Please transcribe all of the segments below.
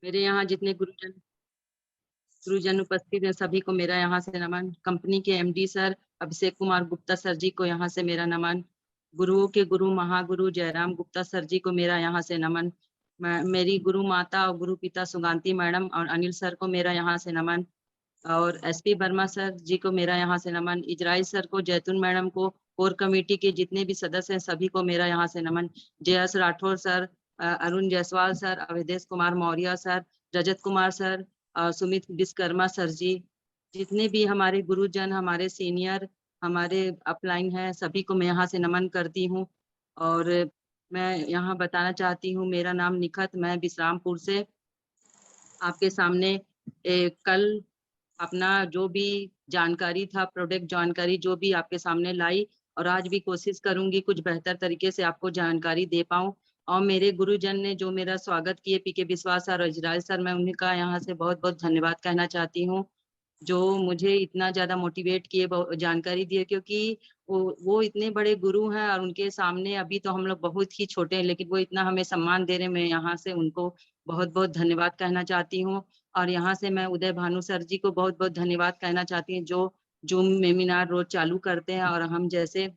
मेरे यहाँ जितने गुरुजन उपस्थित हैं सभी को मेरा यहाँ से नमन। कंपनी के MD sir Abhishek Kumar Gupta sir जी को यहाँ से मेरा नमन। गुरुओं के गुरु महागुरु जयराम गुप्ता सर जी को मेरा यहाँ से नमन। मेरी गुरु माता और गुरु पिता सुगांती मैडम और अनिल सर को मेरा यहाँ से नमन। और एसपी वर्मा सर जी को मेरा यहाँ से नमन। इजराइल सर को, जैतून मैडम को, कोर कमेटी के जितने भी सदस्य हैं सभी को मेरा यहाँ से नमन। Jayas Rathore sir, Arun Jaiswal sir, Awadhesh Kumar Maurya sir, Rajat Kumar sir, Sumit Vishwakarma sir ji, जितने भी हमारे गुरुजन, हमारे सीनियर, हमारे अपलाइन हैं, सभी को मैं यहाँ से नमन करती हूँ। और मैं यहाँ बताना चाहती हूँ, मेरा नाम निखत, मैं विश्रामपुर से आपके सामने कल अपना जो भी जानकारी था, प्रोडक्ट जानकारी जो भी आपके सामने लाई, और आज भी कोशिश करूंगी कुछ बेहतर तरीके से आपको जानकारी दे पाऊं। और मेरे गुरुजन ने जो मेरा स्वागत किए, पीके विश्वास सर और इजराइल सर, मैं उन्हीं का यहाँ से बहुत बहुत धन्यवाद कहना चाहती हूँ, जो मुझे इतना ज्यादा मोटिवेट किए, जानकारी दिए, क्योंकि वो इतने बड़े गुरु हैं और उनके सामने अभी तो हम लोग बहुत ही छोटे हैं, लेकिन वो इतना हमें सम्मान दे रहे हैं। मैं यहाँ से उनको बहुत बहुत धन्यवाद कहना चाहती हूँ। और यहाँ से मैं उदय भानु सर जी को बहुत बहुत धन्यवाद कहना चाहती हूँ, जो जूम वेबिनार रोज चालू करते हैं और हम जैसे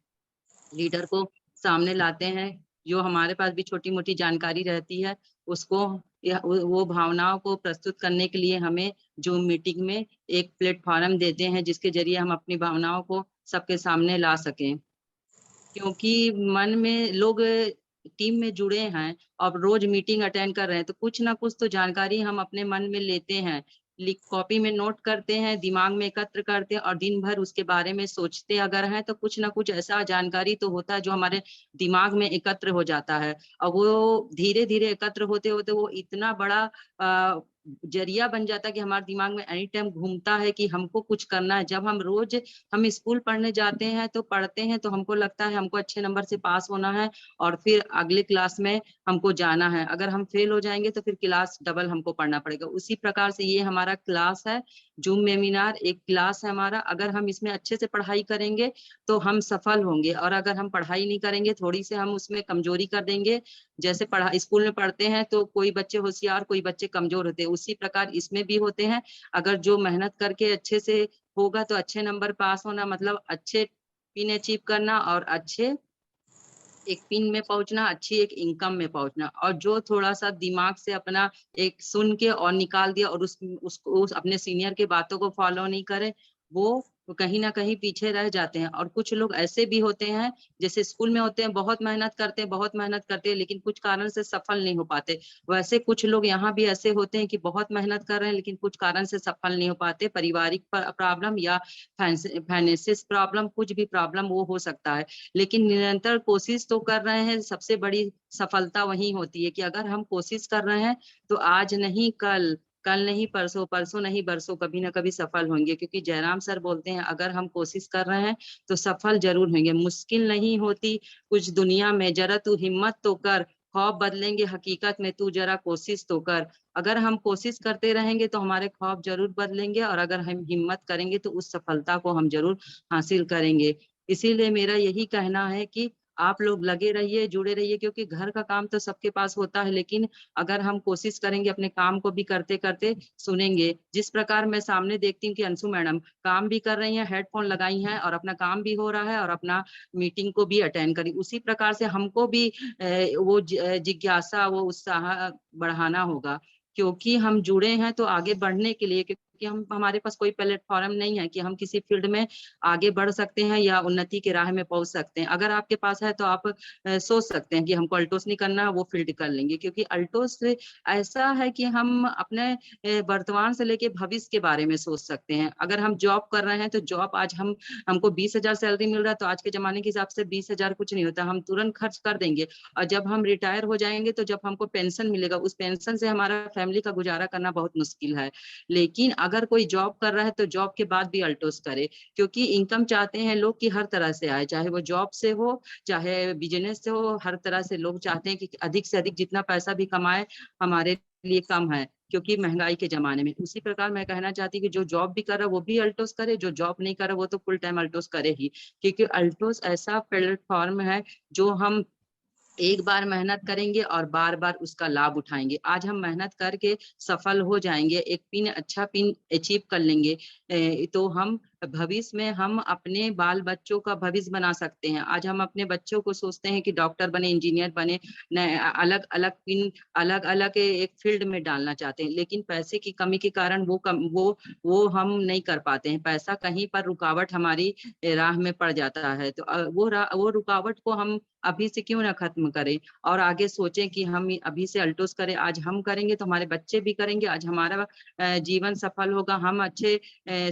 लीडर को सामने लाते हैं। जो हमारे पास भी छोटी मोटी जानकारी रहती है, उसको वो भावनाओं को प्रस्तुत करने के लिए हमें जूम मीटिंग में एक प्लेटफॉर्म देते हैं, जिसके जरिए हम अपनी भावनाओं को सबके सामने ला सकें। क्योंकि मन में लोग टीम में जुड़े हैं और रोज मीटिंग अटेंड कर रहे हैं, तो कुछ ना कुछ तो जानकारी हम अपने मन में लेते हैं, लिख कॉपी में नोट करते हैं, दिमाग में एकत्र करते हैं और दिन भर उसके बारे में सोचते अगर हैं तो कुछ ना कुछ ऐसा जानकारी तो होता है जो हमारे दिमाग में एकत्र हो जाता है। और वो धीरे धीरे एकत्र होते होते वो इतना बड़ा जरिया बन जाता है कि हमारे दिमाग में एनी टाइम घूमता है कि हमको कुछ करना है। जब हम स्कूल पढ़ने जाते हैं तो पढ़ते हैं तो हमको लगता है हमको अच्छे नंबर से पास होना है और फिर अगले क्लास में हमको जाना है। अगर हम फेल हो जाएंगे तो फिर क्लास डबल हमको पढ़ना पड़ेगा। उसी प्रकार से ये हमारा क्लास है, जूम वेबिनार एक क्लास है हमारा। अगर हम इसमें अच्छे से पढ़ाई करेंगे तो हम सफल होंगे, और अगर हम पढ़ाई नहीं करेंगे, थोड़ी से हम उसमें कमजोरी कर देंगे, जैसे पढ़ा स्कूल में पढ़ते हैं तो कोई बच्चे होशियार कोई बच्चे कमजोर होते हैं, उसी प्रकार इसमें भी होते हैं। अगर जो मेहनत करके अच्छे से होगा तो अच्छे नंबर पास होना, मतलब अच्छे पिन अचीव करना और अच्छे एक पिन में पहुंचना, अच्छी एक इनकम में पहुंचना। और जो थोड़ा सा दिमाग से अपना एक सुन के और निकाल दिया और उसको अपने सीनियर के बातों को फॉलो नहीं करे, वो कहीं ना कहीं पीछे रह जाते हैं। और कुछ लोग ऐसे भी होते हैं, जैसे स्कूल में होते हैं, बहुत मेहनत करते हैं बहुत मेहनत करते हैं, लेकिन कुछ कारण से सफल नहीं हो पाते। वैसे कुछ लोग यहाँ भी ऐसे होते हैं कि बहुत मेहनत कर रहे हैं लेकिन कुछ कारण से सफल नहीं हो पाते, पारिवारिक प्रॉब्लम या फाइनेंसिस प्रॉब्लम, कुछ भी प्रॉब्लम वो हो सकता है। लेकिन निरंतर कोशिश तो कर रहे हैं, सबसे बड़ी सफलता वही होती है कि अगर हम कोशिश कर रहे हैं तो आज नहीं कल, कल नहीं परसों, परसों नहीं बरसों, कभी ना कभी सफल होंगे। क्योंकि जयराम सर बोलते हैं अगर हम कोशिश कर रहे हैं तो सफल जरूर होंगे। मुश्किल नहीं होती कुछ दुनिया में, जरा तू हिम्मत तो कर, ख्वाब बदलेंगे हकीकत में, तू जरा कोशिश तो कर। अगर हम कोशिश करते रहेंगे तो हमारे ख्वाब जरूर बदलेंगे, और अगर हम हिम्मत करेंगे तो उस सफलता को हम जरूर हासिल करेंगे। इसीलिए मेरा यही कहना है कि आप लोग लगे रहिए, जुड़े रहिए, क्योंकि घर का काम तो सबके पास होता है, लेकिन अगर हम कोशिश करेंगे अपने काम को भी करते करते सुनेंगे। जिस प्रकार मैं सामने देखती हूँ कि अंशु मैडम काम भी कर रही हैं, हेडफोन लगाई हैं और अपना काम भी हो रहा है और अपना मीटिंग को भी अटेंड करी, उसी प्रकार से हमको भी वो जिज्ञासा, वो उत्साह बढ़ाना होगा। क्योंकि हम जुड़े हैं तो आगे बढ़ने के लिए, क्योंकि हम हमारे पास कोई प्लेटफॉर्म नहीं है कि हम किसी फील्ड में आगे बढ़ सकते हैं या उन्नति के राह में पहुंच सकते हैं। अगर आपके पास है तो आप सोच सकते हैं कि हमको अल्टोस नहीं करना, वो फील्ड कर लेंगे। क्योंकि अल्टोस ऐसा है कि हम अपने वर्तमान से लेके भविष्य के बारे में सोच सकते हैं। अगर हम जॉब कर रहे हैं तो जॉब आज हमको 20,000 सैलरी मिल रहा है, तो आज के जमाने के हिसाब से 20,000 कुछ नहीं होता, हम तुरंत खर्च कर देंगे। और जब हम रिटायर हो जाएंगे तो जब हमको पेंशन मिलेगा, उस पेंशन से हमारा फैमिली का गुजारा करना बहुत मुश्किल है। लेकिन अगर कोई जॉब कर रहा है तो जॉब के बाद भी अल्टोस करे, क्योंकि इनकम चाहते हैं लोग कि हर तरह से आए, चाहे वो जॉब से हो चाहे बिजनेस से हो, हर तरह से लोग चाहते हैं कि अधिक से अधिक जितना पैसा भी कमाए हमारे लिए कम है, क्योंकि महंगाई के जमाने में। उसी प्रकार मैं कहना चाहती हूँ कि जो जॉब भी कर रहा है वो भी अल्टोस करे, जो जॉब नहीं कर रहा वो तो फुल टाइम अल्टोस करे ही। क्योंकि अल्टोस ऐसा प्लेटफॉर्म है जो हम एक बार मेहनत करेंगे और बार बार उसका लाभ उठाएंगे। आज हम मेहनत करके सफल हो जाएंगे, एक पिन अच्छा पिन अचीव कर लेंगे, तो हम भविष्य में हम अपने बाल बच्चों का भविष्य बना सकते हैं। आज हम अपने बच्चों को सोचते हैं कि डॉक्टर बने, इंजीनियर बने, अलग अलग पिन अलग अलग एक फील्ड में डालना चाहते हैं, लेकिन पैसे की कमी के कारण वो हम नहीं कर पाते हैं। पैसा कहीं पर रुकावट हमारी राह में पड़ जाता है, तो वो रुकावट को हम अभी से क्यों ना खत्म करें और आगे सोचें कि हम अभी से अल्टोस करें। आज हम करेंगे तो हमारे बच्चे भी करेंगे, आज हमारा जीवन सफल होगा, हम अच्छे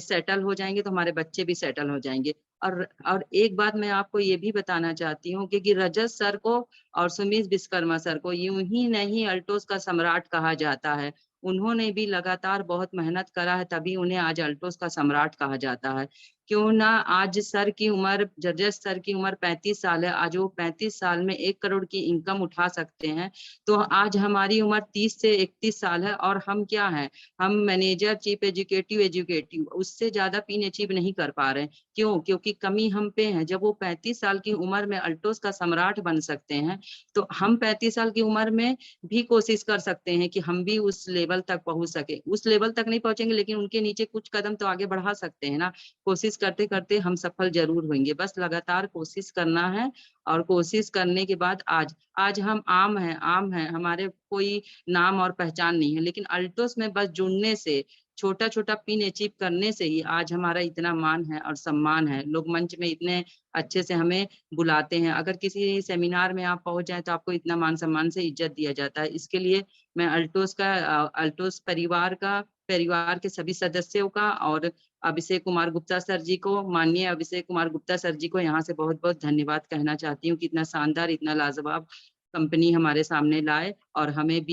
सेटल हो जाएंगे तो हमारे बच्चे भी सेटल हो जाएंगे। और एक बात मैं आपको ये भी बताना चाहती हूँ कि रजत सर को और सुमित विश्वकर्मा सर को यूं ही नहीं अल्टोस का सम्राट कहा जाता है। उन्होंने भी लगातार बहुत मेहनत करा है, तभी उन्हें आज अल्टोस का सम्राट कहा जाता है। क्यों ना आज सर की उम्र, जर्जर सर की उम्र 35 साल है, आज वो 35 साल में 1 करोड़ की इनकम उठा सकते हैं, तो आज हमारी उम्र 30 से 31 साल है और हम क्या हैं, हम मैनेजर, चीफ एजुकेटिव उससे ज्यादा पिन अचीव नहीं कर पा रहे हैं। क्यों? क्योंकि कमी हम पे है। जब वो 35 साल की उम्र में अल्टोस का सम्राट बन सकते हैं, तो हम 35 साल की उम्र में भी कोशिश कर सकते हैं कि हम भी उस लेवल तक पहुंच सके। उस लेवल तक नहीं पहुंचेंगे, लेकिन उनके नीचे कुछ कदम तो आगे बढ़ा सकते हैं ना। कोशिश करते करते हम सफल जरूर होंगे, बस लगातार कोशिश करना है। और कोशिश करने के बाद आज आज हम आम हैं, हमारे कोई नाम और पहचान नहीं है, लेकिन अल्टोस में बस जुड़ने से, छोटा छोटा पिन अचीव करने से ही आज हमारा इतना मान है और सम्मान है। लोग मंच में इतने अच्छे से हमें बुलाते हैं। अगर किसी सेमिनार में आप पहुंच जाए तो आपको इतना मान सम्मान से इज्जत दिया जाता है। इसके लिए मैं अल्टोस परिवार के सभी सदस्यों का और अभिषेक कुमार गुप्ता सर जी को, माननीय अभिषेक कुमार गुप्ता सर जी को यहाँ से बहुत बहुत धन्यवाद कहना चाहती हूँ कि इतना शानदार, इतना लाजवाब कंपनी हमारे सामने लाए और हमें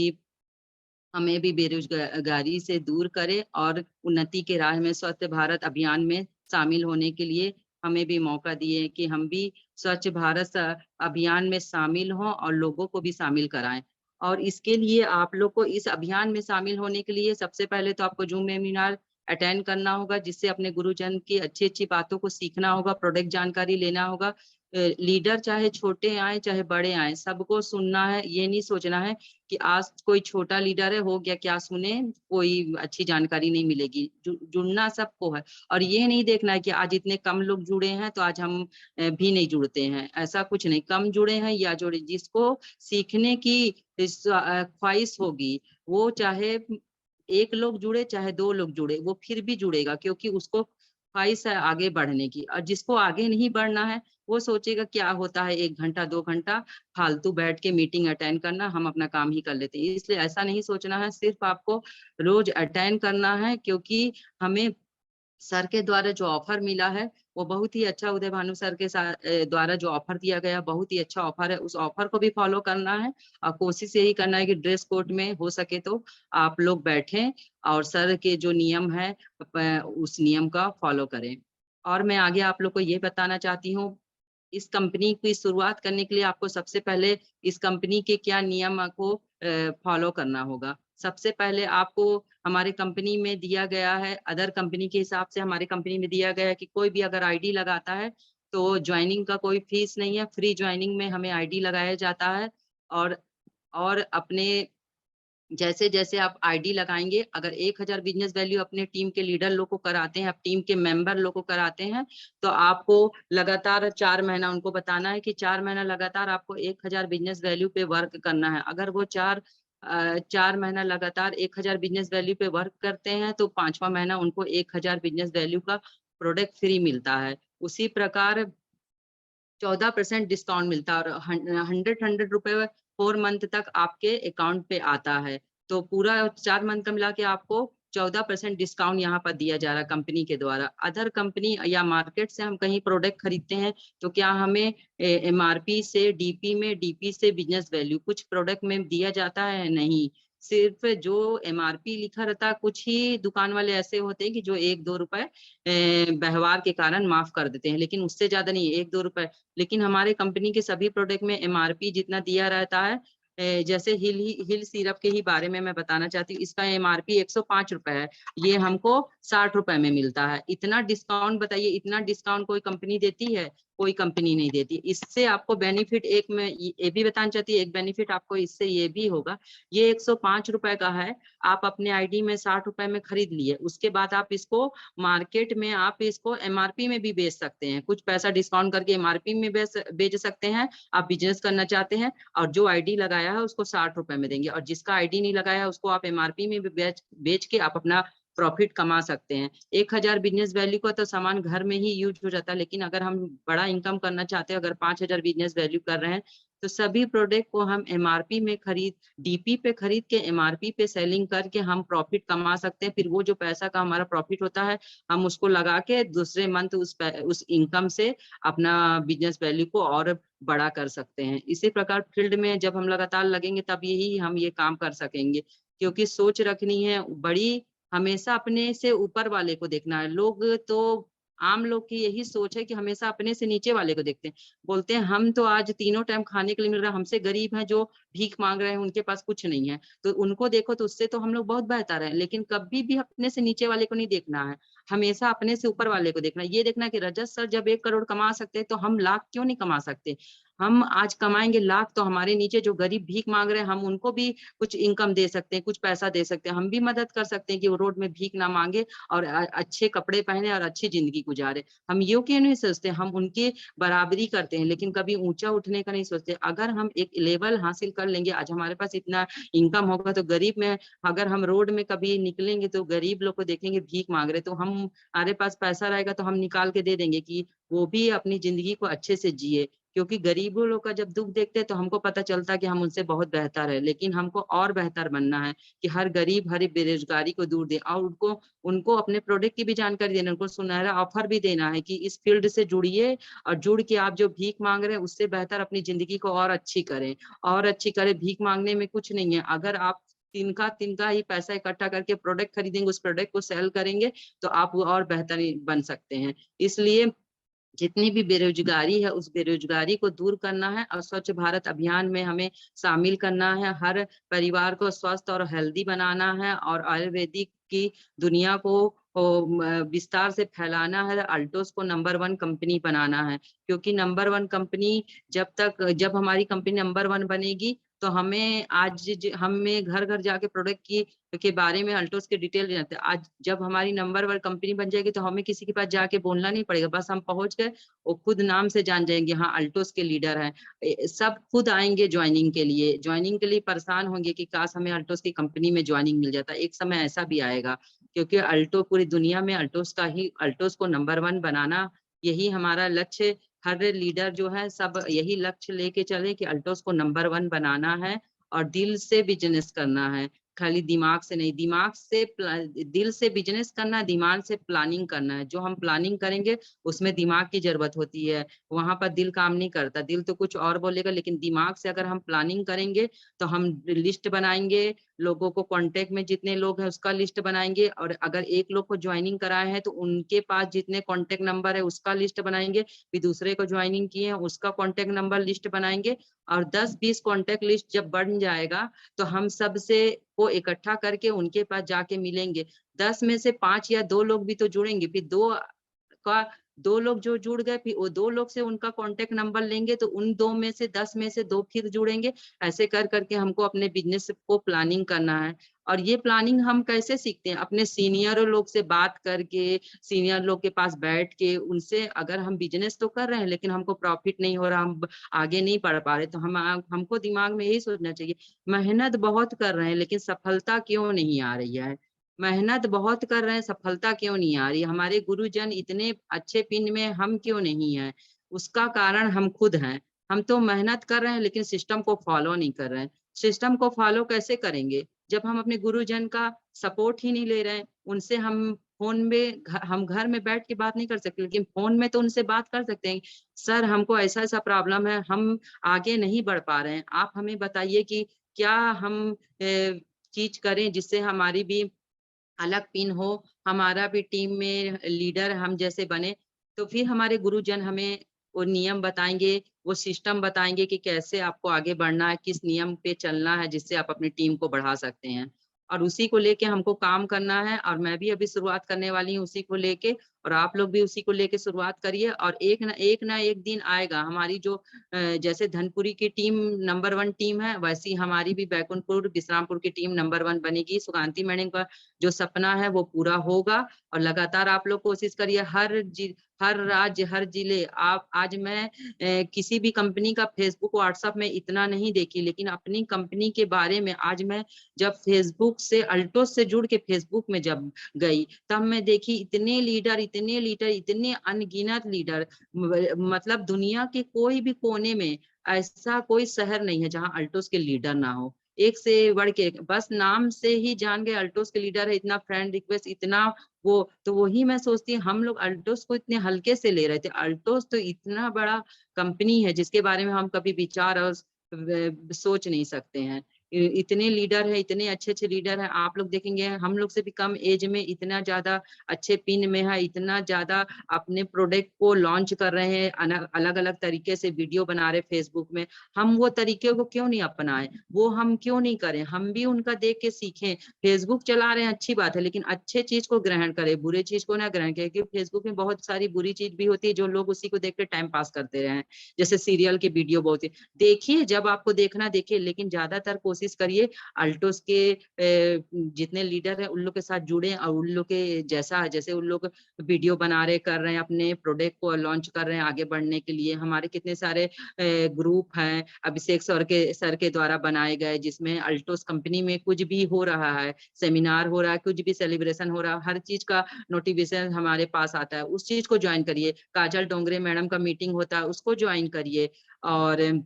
भी बेरोजगारी से दूर करे और उन्नति के राह में, स्वच्छ भारत अभियान में शामिल होने के लिए हमें भी मौका दिए कि हम भी स्वच्छ भारत अभियान में शामिल हों और लोगों को भी शामिल कराएं। और इसके लिए आप लोग को इस अभियान में शामिल होने के लिए सबसे पहले तो आपको जूम वेबिनार अटेंड करना होगा, जिससे अपने गुरुजन की अच्छी अच्छी बातों को सीखना होगा, प्रोडक्ट जानकारी लेना होगा। लीडर चाहे छोटे आए चाहे बड़े आए, सबको सुनना है। ये नहीं सोचना है कि आज कोई छोटा लीडर है, हो गया क्या सुने, कोई अच्छी जानकारी नहीं मिलेगी। जुड़ना सबको है और ये नहीं देखना है कि आज इतने कम लोग जुड़े हैं तो आज हम भी नहीं जुड़ते हैं। ऐसा कुछ नहीं, कम जुड़े हैं या जुड़े, जिसको सीखने की ख्वाहिश होगी, वो चाहे 1 लोग जुड़े चाहे 2 लोग जुड़े, वो फिर भी जुड़ेगा, क्योंकि उसको ख्वाहिश है आगे बढ़ने की। और जिसको आगे नहीं बढ़ना है वो सोचेगा क्या होता है 1 घंटा 2 घंटा फालतू बैठ के मीटिंग अटेंड करना, हम अपना काम ही कर लेते हैं। इसलिए ऐसा नहीं सोचना है, सिर्फ आपको रोज अटेंड करना है, क्योंकि हमें सर के द्वारा जो ऑफर मिला है वो बहुत ही अच्छा, उदय भानु सर के साथ द्वारा जो ऑफर दिया गया बहुत ही अच्छा ऑफर है। उस ऑफर को भी फॉलो करना है और कोशिश यही करना है कि ड्रेस कोड में हो सके तो आप लोग बैठें और सर के जो नियम है उस नियम का फॉलो करें। और मैं आगे आप लोग को ये बताना चाहती हूँ, इस कंपनी की शुरुआत करने के लिए आपको सबसे पहले इस कंपनी के क्या नियम को फॉलो करना होगा। सबसे पहले आपको हमारे कंपनी में दिया गया है, अदर कंपनी के हिसाब से हमारे कंपनी में दिया गया है कि कोई भी अगर आईडी लगाता है तो ज्वाइनिंग का कोई फीस नहीं है, फ्री ज्वाइनिंग में हमें आईडी लगाया जाता है। और अपने जैसे जैसे आप आईडी लगाएंगे, अगर 1000 बिजनेस वैल्यू अपने टीम के लीडर लोग को कराते हैं, आप टीम के मेंबर लोग को कराते हैं, तो आपको लगातार 4 महीना उनको बताना है कि 4 महीना लगातार आपको 1000 बिजनेस वैल्यू पे वर्क करना है। अगर वो 4 महीना लगातार 1000 बिजनेस वैल्यू पे वर्क करते हैं तो 5वां महीना उनको 1000 बिजनेस वैल्यू का प्रोडक्ट फ्री मिलता है। उसी प्रकार 14% डिस्काउंट मिलता है और 100 रुपए 4 मंथ तक आपके अकाउंट पे आता है। तो पूरा 4 मंथ का मिला के आपको 14% डिस्काउंट यहाँ पर दिया जा रहा है कंपनी के द्वारा। अदर कंपनी या मार्केट से हम कहीं प्रोडक्ट खरीदते हैं तो क्या हमें एमआरपी से डीपी से बिजनेस वैल्यू कुछ प्रोडक्ट में दिया जाता है? नहीं, सिर्फ जो एमआरपी लिखा रहता है। कुछ ही दुकान वाले ऐसे होते हैं कि जो 1-2 रुपए व्यवहार के कारण माफ कर देते हैं, लेकिन उससे ज्यादा नहीं, 1-2 रुपए। लेकिन हमारे कंपनी के सभी प्रोडक्ट में एमआरपी जितना दिया रहता है, जैसे हिल सिरप के ही बारे में मैं बताना चाहती हूँ, इसका एमआरपी 105 रुपए है, ये हमको 60 रुपए में मिलता है। इतना डिस्काउंट बताइए, इतना डिस्काउंट कोई कंपनी देती है? कोई कंपनी नहीं देती। इससे आपको बेनिफिट एक मैं ये भी बताना चाहती हूँ, एक बेनिफिट आपको इससे ये भी होगा, ये 105 रुपए का है, आप अपने आईडी में 60 रुपए में खरीद लिए, उसके बाद आप इसको मार्केट में आप इसको एमआरपी में भी बेच सकते हैं, कुछ पैसा डिस्काउंट करके एमआरपी में बेच सकते हैं। आप बिजनेस करना चाहते हैं और जो आईडी लगाया है उसको 60 रुपए में देंगे, और जिसका आईडी नहीं लगाया है उसको आप एमआरपी में भी बेच के आप अपना प्रॉफिट कमा सकते हैं। 1000 बिजनेस वैल्यू का तो सामान घर में ही यूज हो जाता है, लेकिन अगर हम बड़ा इनकम करना चाहते हैं, अगर 5000 बिजनेस वैल्यू कर रहे हैं, तो सभी प्रोडक्ट को हम एमआरपी में डीपी पे खरीद के एमआरपी पे सेलिंग करके हम प्रॉफिट कमा सकते हैं। फिर वो जो पैसा का हमारा प्रॉफिट होता है, हम उसको लगा के दूसरे मंथ उस इनकम से अपना बिजनेस वैल्यू को और बड़ा कर सकते हैं। इसी प्रकार फील्ड में जब हम लगातार लगेंगे तब यही हम ये काम कर सकेंगे, क्योंकि सोच रखनी है बड़ी, हमेशा अपने से ऊपर वाले को देखना है। लोग तो आम लोग की यही सोच है कि हमेशा अपने से नीचे वाले को देखते हैं, बोलते हैं हम तो आज तीनों टाइम खाने के लिए मिल रहा है, हमसे गरीब हैं जो भीख मांग रहे हैं, उनके पास कुछ नहीं है, तो उनको देखो तो उससे तो हम लोग बहुत बेहतर है। लेकिन कभी भी अपने से नीचे वाले को नहीं देखना है, हमेशा अपने से ऊपर वाले को देखना है। ये देखना है कि रजत सर जब 1 करोड़ कमा सकते हैं तो हम लाख क्यों नहीं कमा सकते। हम आज कमाएंगे लाख तो हमारे नीचे जो गरीब भीख मांग रहे हैं, हम उनको भी कुछ इनकम दे सकते हैं, कुछ पैसा दे सकते हैं, हम भी मदद कर सकते हैं कि वो रोड में भीख ना मांगे और अच्छे कपड़े पहने और अच्छी जिंदगी गुजारे। हम ये क्यों नहीं सोचते, हम उनके बराबरी करते हैं, लेकिन कभी ऊंचा उठने का नहीं सोचते। अगर हम एक लेवल हासिल कर लेंगे, आज हमारे पास इतना इनकम होगा तो गरीब में, अगर हम रोड में कभी निकलेंगे तो गरीब लोग को देखेंगे भीख मांग रहे, तो हम हमारे पास पैसा रहेगा तो हम निकाल के दे देंगे कि वो भी अपनी जिंदगी को अच्छे से जिए। क्योंकि गरीबों लोग का जब दुख देखते हैं तो हमको पता चलता है कि हम उनसे बहुत बेहतर है, लेकिन हमको और बेहतर बनना है कि हर गरीब हर बेरोजगारी को दूर दे, और उनको उनको अपने प्रोडक्ट की भी जानकारी देना, उनको सुनहरा ऑफर भी देना है कि इस फील्ड से जुड़िए, और जुड़ के आप जो भीख मांग रहे हैं उससे बेहतर अपनी जिंदगी को और अच्छी करें, और अच्छी करें। भीख मांगने में कुछ नहीं है, अगर आप तिनका ही पैसा इकट्ठा करके प्रोडक्ट खरीदेंगे, उस प्रोडक्ट को सेल करेंगे, तो आप वो और बेहतर बन सकते हैं। इसलिए जितनी भी बेरोजगारी है उस बेरोजगारी को दूर करना है, और स्वच्छ भारत अभियान में हमें शामिल करना है, हर परिवार को स्वस्थ और हेल्दी बनाना है, और आयुर्वेदिक की दुनिया को विस्तार से फैलाना है। अल्टोस को नंबर 1 कंपनी बनाना है, क्योंकि नंबर 1 कंपनी जब हमारी कंपनी नंबर 1 बनेगी तो हमें हमें घर घर जाके प्रोडक्ट के बारे में अल्टोस के डिटेल जानते हैं। आज जब हमारी नंबर 1 कंपनी बन जाएगी तो हमें किसी के पास जाके बोलना नहीं पड़ेगा, बस हम पहुंच गए, वो खुद नाम से जान जाएंगे, हाँ अल्टोस के लीडर हैं। सब खुद आएंगे ज्वाइनिंग के लिए परेशान होंगे कि काश हमें अल्टोस की कंपनी में ज्वाइनिंग मिल जाता। एक समय ऐसा भी आएगा, क्योंकि अल्टो पूरी दुनिया में अल्टोस को नंबर 1 बनाना, यही हमारा लक्ष्य। हर लीडर जो है सब यही लक्ष्य लेके चले कि अल्टोस को नंबर 1 बनाना है, और दिल से बिजनेस करना है, खाली दिमाग से नहीं। दिल से बिजनेस करना है, दिमाग से प्लानिंग करना है। जो हम प्लानिंग करेंगे उसमें दिमाग की जरूरत होती है, वहां पर दिल काम नहीं करता, दिल तो कुछ और बोलेगा, लेकिन दिमाग से अगर हम प्लानिंग करेंगे तो हम लिस्ट बनाएंगे, लोगों को कांटेक्ट में जितने लोग हैं उसका लिस्ट बनाएंगे, और अगर एक लोग को ज्वाइनिंग कराए हैं तो उनके पास जितने कांटेक्ट नंबर है उसका लिस्ट बनाएंगे, फिर दूसरे को ज्वाइनिंग किए हैं उसका कांटेक्ट नंबर लिस्ट बनाएंगे, और 10-20 कांटेक्ट लिस्ट जब बन जाएगा तो हम सबसे को इकट्ठा करके उनके पास जाके मिलेंगे। 10 में से 5 या 2 लोग भी तो जुड़ेंगे, फिर का 2 लोग जो जुड़ गए, फिर वो 2 लोग से उनका कांटेक्ट नंबर लेंगे, तो उन 2 में से 10 में से 2 फिर जुड़ेंगे। ऐसे कर करके हमको अपने बिजनेस को प्लानिंग करना है। और ये प्लानिंग हम कैसे सीखते हैं, अपने सीनियर लोग से बात करके, सीनियर लोग के पास बैठ के, उनसे। अगर हम बिजनेस तो कर रहे हैं लेकिन हमको प्रॉफिट नहीं हो रहा, हम आगे नहीं बढ़ पा रहे, तो हमको दिमाग में यही सोचना चाहिए, मेहनत बहुत कर रहे हैं लेकिन सफलता क्यों नहीं आ रही है। मेहनत बहुत कर रहे हैं, सफलता क्यों नहीं आ रही। हमारे गुरुजन इतने अच्छे पिन में, हम क्यों नहीं है। उसका कारण हम खुद हैं। हम तो मेहनत कर रहे हैं लेकिन सिस्टम को फॉलो नहीं कर रहे हैं। सिस्टम को फॉलो कैसे करेंगे जब हम अपने गुरुजन का सपोर्ट ही नहीं ले रहे हैं। उनसे हम फोन में हम घर में बैठ के बात नहीं कर सकते, लेकिन फोन में तो उनसे बात कर सकते हैं। सर हमको ऐसा ऐसा प्रॉब्लम है, हम आगे नहीं बढ़ पा रहे हैं, आप हमें बताइए कि क्या हम चीज करें जिससे हमारी भी अलग पिन हो, हमारा भी टीम में लीडर हम जैसे बने। तो फिर हमारे गुरुजन हमें वो नियम बताएंगे, वो सिस्टम बताएंगे कि कैसे आपको आगे बढ़ना है, किस नियम पे चलना है जिससे आप अपनी टीम को बढ़ा सकते हैं। और उसी को लेके हमको काम करना है। और मैं भी अभी शुरुआत करने वाली हूँ उसी को लेके, और आप लोग भी उसी को लेके शुरुआत करिए। और एक ना एक दिन आएगा हमारी जो जैसे धनपुरी की टीम नंबर 1 टीम है, वैसी हमारी भी बैकुंठपुर बिश्रामपुर की टीम नंबर 1 बनेगी। सुकांती मैडम का जो सपना है वो पूरा होगा। और लगातार आप लोग कोशिश करिए, हर राज्य, हर जिले। आप आज मैं किसी भी कंपनी का फेसबुक व्हाट्सएप में इतना नहीं देखी, लेकिन अपनी कंपनी के बारे में आज मैं जब फेसबुक से अल्टोस से जुड़ के फेसबुक में जब गई, तब मैं देखी इतने लीडर, इतने अनगिनत लीडर। मतलब दुनिया के कोई भी कोने में ऐसा कोई शहर नहीं है जहां अल्टोस के लीडर ना हो। एक से बढ़ के, बस नाम से ही जान गए अल्टोस के लीडर है, इतना फ्रेंड रिक्वेस्ट, इतना वो। तो वही मैं सोचती हूँ, हम लोग अल्टोस को इतने हल्के से ले रहे थे। अल्टोस तो इतना बड़ा कंपनी है जिसके बारे में हम कभी विचार और सोच नहीं सकते हैं। इतने लीडर है, इतने अच्छे अच्छे लीडर है। आप लोग देखेंगे हम लोग से भी कम एज में इतना ज्यादा अच्छे पिन में है, इतना ज्यादा अपने प्रोडक्ट को लॉन्च कर रहे हैं, अलग अलग तरीके से वीडियो बना रहे फेसबुक में। हम वो तरीके को क्यों नहीं अपनाएं, वो हम क्यों नहीं करें, हम भी उनका देख के सीखें। फेसबुक चला रहे हैं अच्छी बात है, लेकिन अच्छे चीज को ग्रहण करें, बुरे चीज को ना ग्रहण करें। क्योंकि फेसबुक में बहुत सारी बुरी चीज भी होती है जो लोग उसी को देख के टाइम पास करते रहे हैं। जैसे सीरियल के वीडियो बहुत देखिए, जब आपको देखना देखिए, लेकिन ज्यादातर कोशिश करिए अल्टोस के जितने लीडर हैं उन लोग के साथ जुड़े, और उन लोग के जैसा, जैसे उन लोग वीडियो बना रहे, कर रहे हैं, अपने प्रोडक्ट को लॉन्च कर रहे हैं आगे बढ़ने के लिए। हमारे कितने सारे ग्रुप हैं अभिषेक सर के द्वारा बनाए गए, जिसमें अल्टोस कंपनी में कुछ भी हो रहा है, सेमिनार हो रहा है, कुछ भी सेलिब्रेशन हो रहा है, हर चीज का नोटिफिकेशन हमारे पास आता है। उस चीज को ज्वाइन करिए। काजल डोंगरे मैडम का मीटिंग होता है, उसको ज्वाइन करिए। और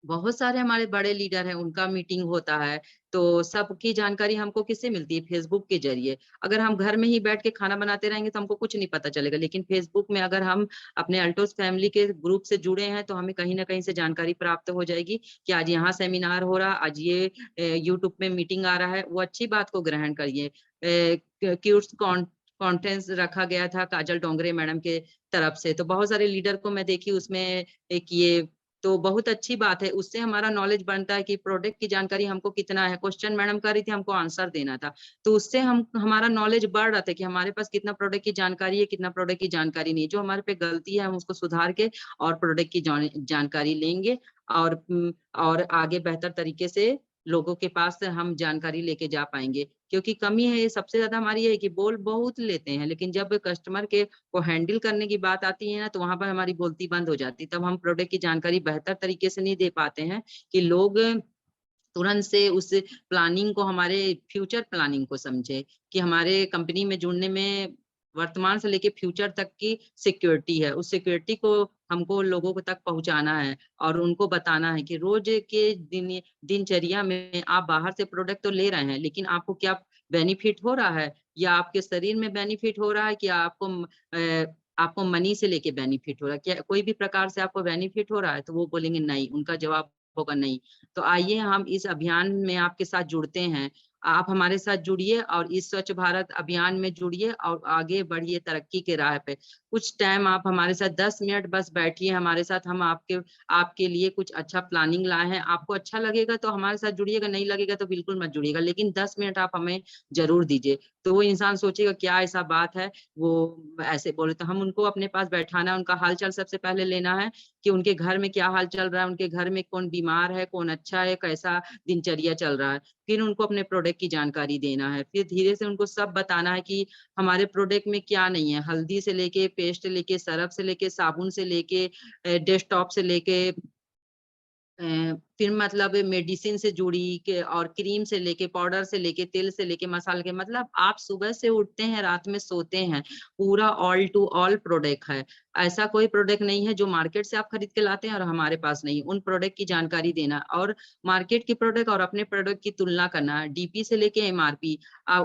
बहुत सारे हमारे बड़े लीडर हैं, उनका मीटिंग होता है। तो सबकी जानकारी हमको किससे मिलती है? फेसबुक के जरिए। अगर हम घर में ही बैठ के खाना बनाते रहेंगे तो हमको कुछ नहीं पता चलेगा, लेकिन फेसबुक में अगर हम अपने अल्टोस फैमिली के ग्रुप से जुड़े हैं तो हमें कहीं ना कहीं से जानकारी प्राप्त हो जाएगी कि आज यहाँ सेमिनार हो रहा, आज ये यूट्यूब में मीटिंग आ रहा है। वो अच्छी बात को ग्रहण करिए। क्यूट्स कॉन्फ्रेंस रखा गया था काजल डोंगरे मैडम के तरफ से, तो बहुत सारे लीडर को मैं देखी उसमें एक ये, तो बहुत अच्छी बात है। उससे हमारा नॉलेज बनता है कि प्रोडक्ट की जानकारी हमको कितना है। क्वेश्चन मैडम कर रही थी, हमको आंसर देना था, तो उससे हम हमारा नॉलेज बढ़ रहा था कि हमारे पास कितना प्रोडक्ट की जानकारी है, कितना प्रोडक्ट की जानकारी नहीं। जो हमारे पे गलती है हम उसको सुधार के और प्रोडक्ट की जानकारी लेंगे, और आगे बेहतर तरीके से लोगों के पास हम जानकारी लेके जा पाएंगे। क्योंकि कमी है ये सबसे ज्यादा हमारी, है कि बोल बहुत लेते हैं, लेकिन जब कस्टमर के को हैंडल करने की बात आती है ना, तो वहां पर हमारी बोलती बंद हो जाती। तब हम प्रोडक्ट की जानकारी बेहतर तरीके से नहीं दे पाते हैं कि लोग तुरंत से उस प्लानिंग को, हमारे फ्यूचर प्लानिंग को समझे कि हमारे कंपनी में जुड़ने में वर्तमान से लेके फ्यूचर तक की सिक्योरिटी है। उस सिक्योरिटी को हमको लोगों को तक पहुंचाना है, और उनको बताना है कि रोज के दिनचर्या में आप बाहर से प्रोडक्ट तो ले रहे हैं, लेकिन आपको क्या बेनिफिट हो रहा है, या आपके शरीर में बेनिफिट हो रहा है, कि आपको मनी से लेके बेनिफिट हो रहा है, क्या कोई भी प्रकार से आपको बेनिफिट हो रहा है? तो वो बोलेंगे नहीं, उनका जवाब होगा नहीं। तो आइए हम इस अभियान में आपके साथ जुड़ते हैं। आप हमारे साथ जुड़िए और इस स्वच्छ भारत अभियान में जुड़िए और आगे बढ़िए तरक्की के राह पे। कुछ टाइम आप हमारे साथ 10 मिनट बस बैठिए हमारे साथ। हम आपके लिए कुछ अच्छा प्लानिंग लाए हैं। आपको अच्छा लगेगा तो हमारे साथ जुड़िएगा, नहीं लगेगा तो बिल्कुल मत जुड़िएगा, लेकिन 10 मिनट आप हमें जरूर दीजिए। तो वो इंसान सोचेगा क्या ऐसा बात है, वो ऐसे बोले। तो हम उनको अपने पास बैठाना, उनका हालचाल सबसे पहले लेना है कि उनके घर में क्या हाल चल रहा है, उनके घर में कौन बीमार है, कौन अच्छा है, कैसा दिनचर्या चल रहा है। फिर उनको अपने प्रोडक्ट की जानकारी देना है। फिर धीरे से उनको सब बताना है कि हमारे प्रोडक्ट में क्या नहीं है। हल्दी से लेके, पेस्ट लेके, सरफ से लेके, साबुन से लेके, डेस्कटॉप से लेके, फिर मतलब मेडिसिन से जुड़ी के, और क्रीम से लेके, पाउडर से लेके, तेल से लेके, मसाले के, मतलब आप सुबह से उठते हैं रात में सोते हैं, पूरा ऑल टू ऑल प्रोडक्ट है। ऐसा कोई प्रोडक्ट नहीं है जो मार्केट से आप खरीद के लाते हैं और हमारे पास नहीं। उन प्रोडक्ट की जानकारी देना और मार्केट की प्रोडक्ट और अपने प्रोडक्ट की तुलना करना है, डीपी से लेके एमआरपी।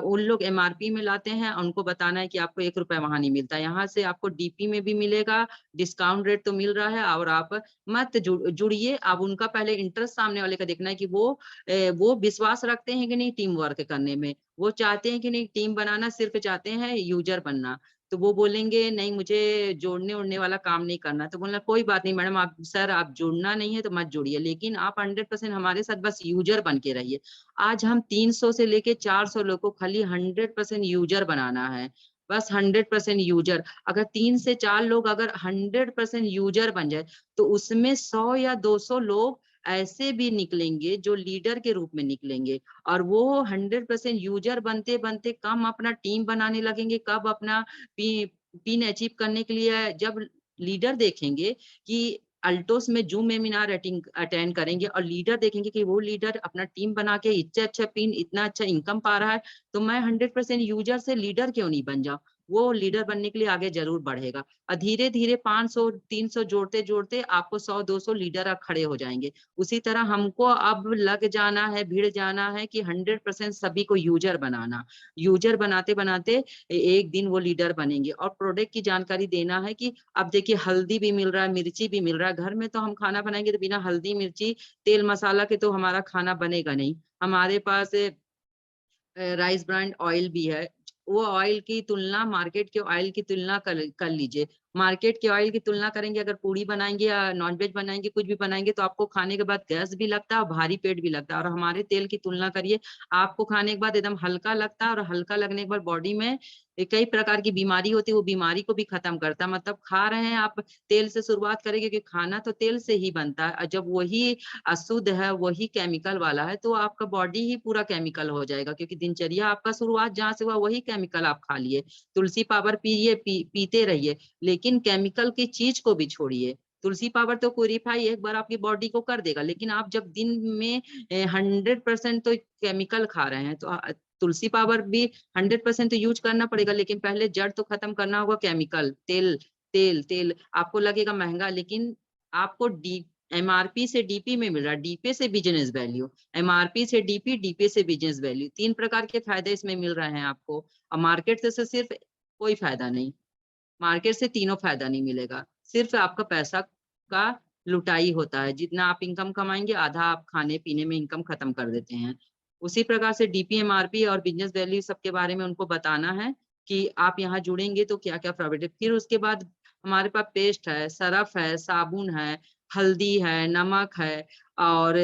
उन लोग एमआरपी में लाते हैं, उनको बताना है कि आपको 1 रुपया वहां नहीं मिलता, यहाँ से आपको डीपी में भी मिलेगा, डिस्काउंट रेट तो मिल रहा है। और आप मत जुड़िए। अब उनका पहले इंटरेस्ट सामने वाले का देखना है कि वो विश्वास रखते हैं कि नहीं टीम वर्क करने में, वो चाहते हैं कि नहीं टीम बनाना, सिर्फ चाहते हैं यूजर बनना। तो वो बोलेंगे नहीं मुझे जोड़ने उड़ने वाला काम नहीं करना। तो बोलना कोई बात नहीं मैडम, आप सर आप जुड़ना नहीं है तो मत जुड़िए, लेकिन आप 100% हमारे साथ बस यूजर बन के रहिए। आज हम 300 से लेके 400 लोग को खाली 100% यूजर बनाना है, बस 100% यूजर। अगर 3 से 4 लोग अगर 100% यूजर बन जाए तो उसमें 100 या 200 लोग ऐसे भी निकलेंगे जो लीडर के रूप में निकलेंगे, और वो 100% यूजर बनते बनते कम अपना टीम बनाने लगेंगे। कब अपना पिन अचीव करने के लिए जब लीडर देखेंगे कि अल्टोस में जूम वेबिनार अटेंड करेंगे और लीडर देखेंगे कि वो लीडर अपना टीम बना के इतना अच्छा पिन इतना अच्छा इनकम पा रहा है, तो मैं 100% यूजर से लीडर क्यों नहीं बन जाऊं। वो लीडर बनने के लिए आगे जरूर बढ़ेगा, और धीरे धीरे 500 300 जोड़ते जोड़ते आपको 100 200 लीडर खड़े हो जाएंगे। उसी तरह हमको अब लग जाना है, भिड़ जाना है कि 100% सभी को यूजर बनाना। यूजर बनाते बनाते एक दिन वो लीडर बनेंगे। और प्रोडक्ट की जानकारी देना है कि अब देखिए हल्दी भी मिल रहा है, मिर्ची भी मिल रहा है। घर में तो हम खाना बनाएंगे तो बिना हल्दी मिर्ची तेल मसाला के तो हमारा खाना बनेगा नहीं। हमारे पास राइस ब्रांड ऑयल भी है। वो ऑयल की तुलना मार्केट के ऑयल की तुलना कर लीजिए। मार्केट के ऑयल की तुलना करेंगे, अगर पूड़ी बनाएंगे या नॉनवेज बनाएंगे कुछ भी बनाएंगे तो आपको खाने के बाद गैस भी लगता है और भारी पेट भी लगता है। और हमारे तेल की तुलना करिए, आपको खाने के बाद एकदम हल्का लगता है, और हल्का लगने के बाद बॉडी में कई प्रकार की बीमारी होती है, वो बीमारी को भी खत्म करता है। मतलब खा रहे हैं आप, तेल से शुरुआत करेंगे क्योंकि खाना तो तेल से ही बनता है, और जब वही अशुद्ध है वही केमिकल वाला है तो आपका बॉडी ही पूरा केमिकल हो जाएगा, क्योंकि दिनचर्या आपका शुरुआत जहाँ से हुआ वही केमिकल आप खा लिए। तुलसी पावर पीजिए, पीते रहिए, लेकिन केमिकल की चीज को भी छोड़िए। तुलसी पावर तो प्यूरिफाई एक बार आपकी बॉडी को कर देगा, लेकिन आप जब दिन में 100% तो केमिकल खा रहे हैं तो तुलसी पावर भी 100% तो यूज करना पड़ेगा, लेकिन पहले जड़ तो खत्म करना होगा केमिकल। तेल तेल तेल आपको लगेगा महंगा, लेकिन आपको एमआरपी से डीपी में मिल रहा है, डीपी से बिजनेस वैल्यू, एमआरपी से डीपी, डीपी से बिजनेस वैल्यू, 3 प्रकार के फायदे इसमें मिल रहे हैं आपको। और मार्केट से सिर्फ कोई फायदा नहीं, मार्केट से तीनों फायदा नहीं मिलेगा, सिर्फ आपका पैसा का लुटाई होता है। जितना आप इनकम कमाएंगे आधा आप खाने पीने में इनकम खत्म कर देते हैं। उसी प्रकार से डीपीएमआरपी और बिजनेस वैल्यू सबके बारे में उनको बताना है कि आप यहाँ जुड़ेंगे तो क्या क्या प्रॉफिट है। फिर उसके बाद हमारे पास पेस्ट है, सरफ है, साबुन है, हल्दी है, नमक है, और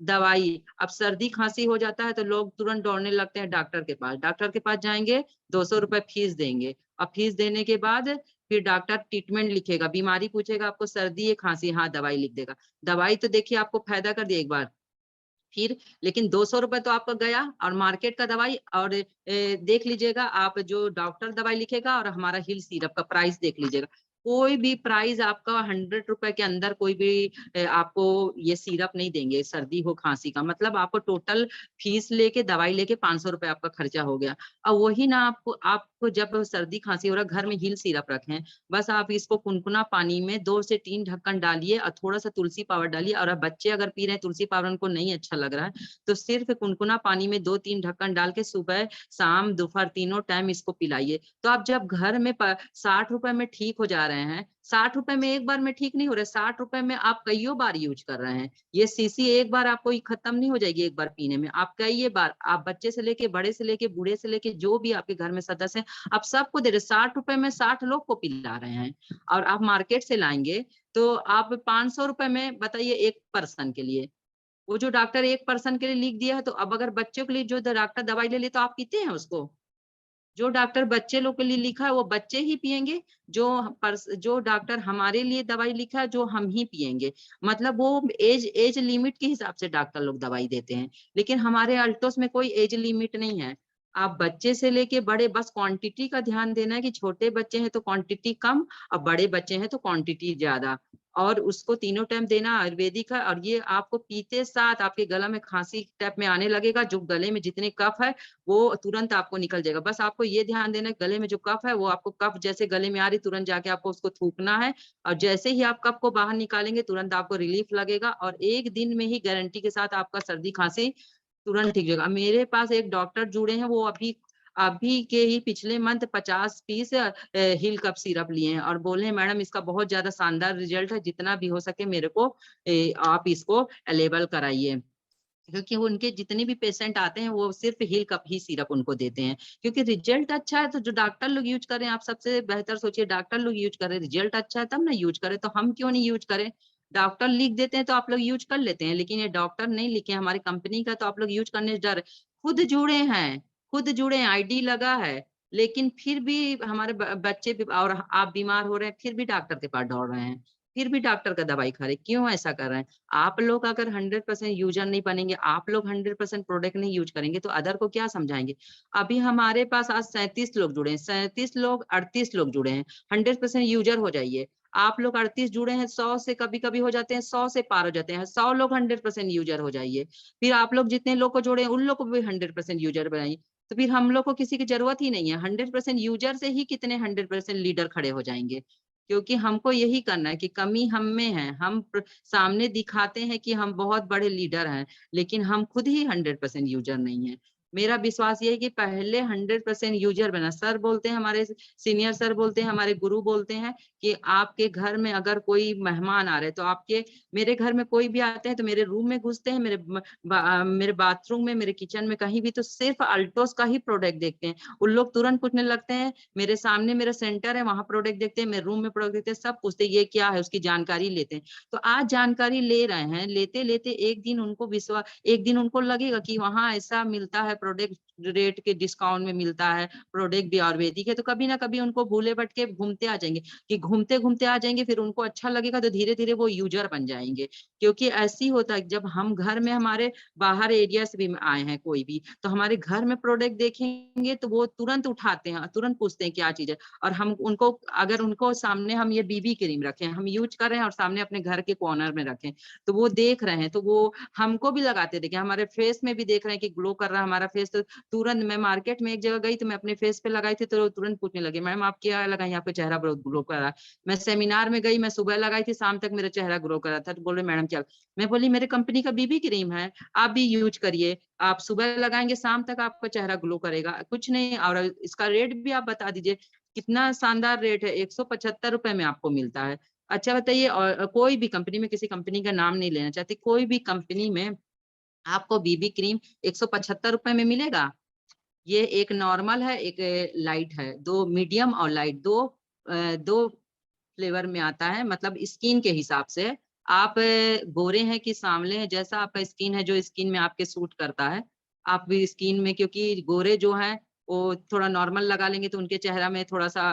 दवाई। अब सर्दी खांसी हो जाता है तो लोग तुरंत दौड़ने लगते हैं डॉक्टर के पास। डॉक्टर के पास जाएंगे, 200 रुपए फीस देंगे, और फीस देने के बाद फिर डॉक्टर ट्रीटमेंट लिखेगा, बीमारी पूछेगा आपको सर्दी है खांसी, हाँ दवाई लिख देगा। दवाई तो देखिए आपको फायदा कर दिया एक बार, फिर लेकिन 200 रुपए तो आपका गया, और मार्केट का दवाई। और देख लीजिएगा आप, जो डॉक्टर दवाई लिखेगा और हमारा हिल सिरप का प्राइस देख लीजिएगा, कोई भी प्राइस आपका 100 रुपए के अंदर कोई भी आपको ये सिरप नहीं देंगे सर्दी हो खांसी का। मतलब आपको टोटल फीस लेके दवाई लेके 500 रुपए आपका खर्चा हो गया। और वही ना आपको जब सर्दी खांसी हो रहा है, घर में हिल सिरप रखें, बस आप इसको कुनकुना पानी में 2 से 3 ढक्कन डालिए और थोड़ा सा तुलसी पाउडर डालिए। और अब बच्चे अगर पी रहे हैं तुलसी पाउडर उनको नहीं अच्छा लग रहा है, तो सिर्फ कुनकुना पानी में 2-3 ढक्कन डाल के सुबह शाम दोपहर तीनों टाइम इसको पिलाइए। तो आप जब घर में 60 रुपए में ठीक हो जा रहे हैं, 60 रुपए में एक बार में ठीक नहीं हो रहे, 60 रुपए में आप कईयों बार यूज कर रहे हैं। ये सीसी एक बार आपको खत्म नहीं हो जाएगी, एक बार पीने में आप कई बार, आप बच्चे से लेके बड़े से लेके बूढ़े से लेके जो भी आपके घर में सदस्य हैं आप सबको दे रहे। 60 रुपए में 60 लोग को पिला रहे हैं। और आप मार्केट से लाएंगे तो आप 500 रुपए में बताइए एक पर्सन के लिए। वो जो डॉक्टर एक पर्सन के लिए लिख दिया है, तो अब अगर बच्चों के लिए जो डॉक्टर दवाई ले ले तो आप पीते हैं उसको? जो डॉक्टर बच्चे लोग के लिए लिखा है वो बच्चे ही पिएंगे, जो डॉक्टर हमारे लिए दवाई लिखा है जो हम ही पिएंगे। मतलब वो एज लिमिट के हिसाब से डॉक्टर लोग दवाई देते हैं, लेकिन हमारे अल्टोस में कोई एज लिमिट नहीं है। आप बच्चे से लेके बड़े, बस क्वांटिटी का ध्यान देना है कि छोटे बच्चे हैं तो क्वांटिटी कम और बड़े बच्चे हैं तो क्वांटिटी ज्यादा। और उसको तीनों टाइम देना आयुर्वेदिक है। और ये आपको पीते साथ आपके गला में खांसी टाइप में आने लगेगा, जो गले में जितने कफ है वो तुरंत आपको निकल जाएगा। बस आपको ये ध्यान देना है गले में जो कफ है वो आपको, कफ जैसे गले में आ रही तुरंत जाके आपको उसको थूकना है, और जैसे ही आप कफ को बाहर निकालेंगे तुरंत आपको रिलीफ लगेगा, और एक दिन में ही गारंटी के साथ आपका सर्दी खांसी तुरंत ठीक हो जाएगा। मेरे पास एक डॉक्टर जुड़े हैं, वो अभी अभी के ही पिछले मंथ 50 पीस हिल कप सिरप लिए हैं, और बोले हैं मैडम इसका बहुत ज्यादा शानदार रिजल्ट है, जितना भी हो सके मेरे को आप इसको अवेलेबल कराइए। क्योंकि वो उनके जितने भी पेशेंट आते हैं वो सिर्फ हील कप ही सिरप उनको देते हैं, क्योंकि रिजल्ट अच्छा है तो जो डॉक्टर लोग यूज कर रहे हैं, आप सबसे बेहतर सोचिए, डॉक्टर लोग यूज कर रहे हैं, रिजल्ट अच्छा है तब ना यूज करें, तो हम क्यों नहीं यूज करें? डॉक्टर लिख देते हैं तो आप लोग यूज कर लेते हैं, लेकिन ये डॉक्टर नहीं लिखे, हमारी कंपनी का, तो आप लोग यूज करने से डर खुद जुड़े हैं, खुद जुड़े हैं, आईडी लगा है, लेकिन फिर भी हमारे बच्चे भी और आप बीमार हो रहे हैं, फिर भी डॉक्टर के पास दौड़ रहे हैं, फिर भी डॉक्टर का दवाई खा रहे हैं। क्यों ऐसा कर रहे हैं? आप लोग अगर 100% यूजर नहीं बनेंगे, आप लोग 100% प्रोडक्ट नहीं यूज करेंगे, तो अदर को क्या समझाएंगे? अभी हमारे पास आज 37 लोग जुड़े हैं, 37 लोग 38 लोग जुड़े हैं, 100% यूजर हो जाइए। आप लोग 38 जुड़े हैं, 100 से कभी कभी हो जाते हैं, 100 से पार हो जाते हैं, 100 लोग 100% यूजर हो जाइए। फिर आप लोग जितने लोग को जोड़े हैं उन लोग को भी 100% यूजर बनाइए, तो फिर हम लोग को किसी की जरूरत ही नहीं है। 100% यूजर से ही कितने 100% लीडर खड़े हो जाएंगे, क्योंकि हमको यही करना है कि कमी हम में है। हम सामने दिखाते हैं कि हम बहुत बड़े लीडर हैं, लेकिन हम खुद ही 100% यूजर नहीं है। मेरा विश्वास ये है कि पहले 100% यूजर बना। सर बोलते हैं, हमारे सीनियर सर बोलते हैं, हमारे गुरु बोलते हैं कि आपके घर में अगर कोई मेहमान आ रहे हैं, तो आपके, मेरे घर में कोई भी आते हैं तो मेरे रूम में घुसते हैं, मेरे बाथरूम में, मेरे किचन में, कहीं भी तो सिर्फ अल्टोस का ही प्रोडक्ट देखते हैं। उन लोग तुरंत पूछने लगते हैं, मेरे सामने मेरा सेंटर है, वहां प्रोडक्ट देखते हैं, मेरे रूम में प्रोडक्ट देखते हैं, सब पूछते हैं ये क्या है, उसकी जानकारी लेते हैं। तो आज जानकारी ले रहे हैं, लेते लेते एक दिन उनको विश्वास, एक दिन उनको लगेगा कि वहां ऐसा मिलता है, प्रोडक्ट रेट के डिस्काउंट में मिलता है, प्रोडक्ट भी आयुर्वेदिक है, तो कभी ना कभी उनको भूले भटके घूमते आ जाएंगे, कि घूमते घूमते आ जाएंगे, फिर उनको अच्छा लगेगा तो धीरे धीरे वो यूजर बन जाएंगे। क्योंकि ऐसी होता है, जब हम घर में, हमारे बाहर एरिया से भी आए हैं कोई भी, तो हमारे घर में प्रोडक्ट देखेंगे तो वो तुरंत उठाते हैं, तुरंत पूछते हैं क्या चीज है। और हम उनको, अगर उनको सामने हम ये बीबी क्रीम रखें, हम यूज कर रहे हैं और सामने अपने घर के कॉर्नर में रखें, तो वो देख रहे हैं, तो वो हमको भी लगाते देखे, हमारे फेस में भी देख रहे हैं कि ग्लो कर रहा है हमारा फेस, तो तुरंत, मैं मार्केट में एक जगह गई तो मैं अपने फेस पे लगाई थी, तो तुरंत पूछने लगे, मैम आप क्या लगाई, आपका चेहरा बहुत ग्लो कर रहा है। मैं सेमिनार में गई, मैं सुबह लगाई थी, शाम तक मेरा चेहरा ग्लो कर रहा था, तो बोल रहे मैडम क्या, मैं बोली मेरे कंपनी का बीबी क्रीम है, आप भी यूज करिए, आप सुबह लगाएंगे शाम तक आपका चेहरा ग्लो करेगा, कुछ नहीं। और इसका रेट भी आप बता दीजिए, कितना शानदार रेट है, 175 रुपए में आपको मिलता है। अच्छा बताइए, और कोई भी कंपनी में, किसी कंपनी का नाम नहीं लेना चाहती, कोई भी कंपनी में आपको बीबी क्रीम 175 रुपए में मिलेगा? ये एक नॉर्मल है, एक लाइट है, दो मीडियम और लाइट, दो फ्लेवर में आता है, मतलब स्किन के हिसाब से। आप गोरे हैं कि सांवले हैं, जैसा आपका स्किन है, जो स्किन में आपके सूट करता है, आप भी स्किन में, क्योंकि गोरे जो हैं वो थोड़ा नॉर्मल लगा लेंगे तो उनके चेहरा में थोड़ा सा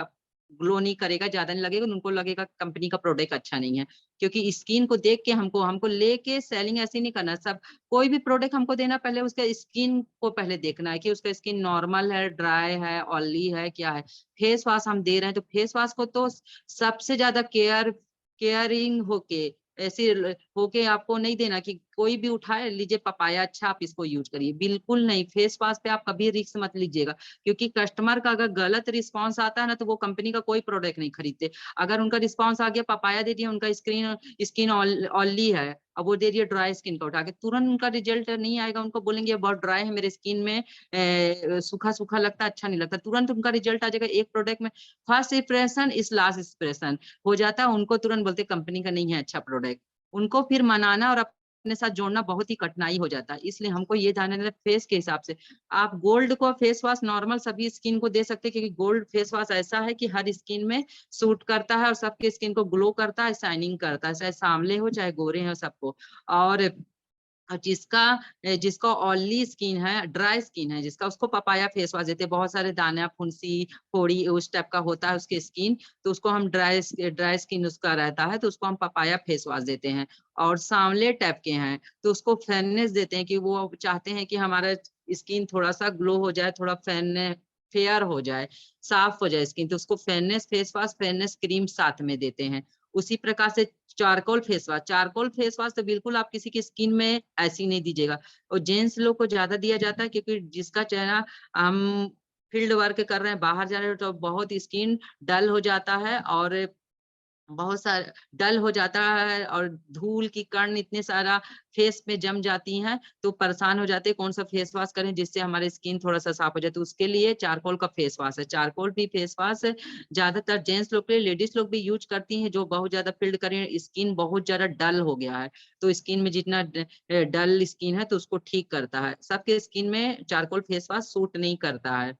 ग्लो नहीं करेगा, ज्यादा नहीं लगेगा, तो उनको लगेगा कंपनी का प्रोडक्ट अच्छा नहीं है। क्योंकि स्किन को देख के हमको हमको लेके सेलिंग ऐसी नहीं करना। सब, कोई भी प्रोडक्ट हमको देना, पहले उसका स्किन को पहले देखना है कि उसका स्किन नॉर्मल है, ड्राई है, ऑयली है, क्या है। फेस वॉश हम दे रहे हैं, तो फेस वॉश को तो सबसे ज्यादा केयरिंग होके, ऐसे होके आपको नहीं देना कि कोई भी उठाए, लीजिए पपाया अच्छा आप इसको यूज करिए, बिल्कुल नहीं। फेस वॉश पे आप कभी रिस्क मत लीजिएगा, क्योंकि कस्टमर का अगर गलत रिस्पांस आता है ना, तो वो कंपनी का कोई प्रोडक्ट नहीं खरीदते। अगर उनका रिस्पांस आ गया, पपाया दे दिया, उनका स्किन ऑयली है, अब वो दे दिया ड्राई स्किन का उठा के, तुरंत उनका रिजल्ट नहीं आएगा। उनको बोलेंगे बहुत ड्राई है, मेरे स्किन में सूखा सूखा लगता है, अच्छा नहीं लगता, तुरंत उनका रिजल्ट आ जाएगा एक प्रोडक्ट में। First impression is last impression हो जाता है, उनको तुरंत बोलते कंपनी का नहीं है अच्छा प्रोडक्ट। उनको फिर मनाना और अपने साथ जोड़ना बहुत ही कठिनाई हो जाता है। इसलिए हमको ये जानना है फेस के हिसाब से। आप गोल्ड को फेस वॉश नॉर्मल सभी स्किन को दे सकते हैं, क्योंकि गोल्ड फेस वॉश ऐसा है कि हर स्किन में सूट करता है और सबके स्किन को ग्लो करता है, शाइनिंग करता है, चाहे सांवले हो चाहे गोरे हो, सबको। और जिसका जिसका ऑयली स्किन है, ड्राई स्किन है जिसका, उसको पपाया फेस वॉश देते हैं। बहुत सारे दाना, फुंसी, फोड़ी उस टाइप का होता है उसकी स्किन, तो उसको हम ड्राई स्किन उसका रहता है, तो उसको हम पपाया फेस वॉश देते हैं। और सांवले टाइप के हैं तो उसको फेयरनेस देते हैं, कि वो चाहते हैं कि हमारा स्किन थोड़ा सा ग्लो हो जाए, थोड़ा फेयर हो जाए, साफ हो जाए स्किन, तो उसको fairness face wash, fairness cream साथ में देते हैं। उसी प्रकार से charcoal face wash, charcoal face wash तो बिल्कुल आप किसी की स्किन में ऐसी नहीं दीजिएगा। और जेंट्स लोग को ज्यादा दिया जाता है, क्योंकि जिसका चेहरा, हम फील्ड वर्क कर रहे हैं, बाहर जा रहे हैं, तो बहुत स्किन डल हो जाता है और बहुत सारा डल हो जाता है और धूल की कण इतने सारा फेस में जम जाती हैं, तो परेशान हो जाते हैं कौन सा फेस वॉश करें जिससे हमारी स्किन थोड़ा सा साफ हो जाए। तो उसके लिए चारकोल का फेस वॉश है। चारकोल भी फेस वॉश ज्यादातर जेंट्स लोग के लिए, लेडीज लोग भी यूज करती हैं जो बहुत ज्यादा फील्ड करें, स्किन बहुत ज्यादा डल हो गया है, तो स्किन में जितना डल स्किन है तो उसको ठीक करता है। सबके स्किन में चारकोल फेस वॉश सूट नहीं करता है,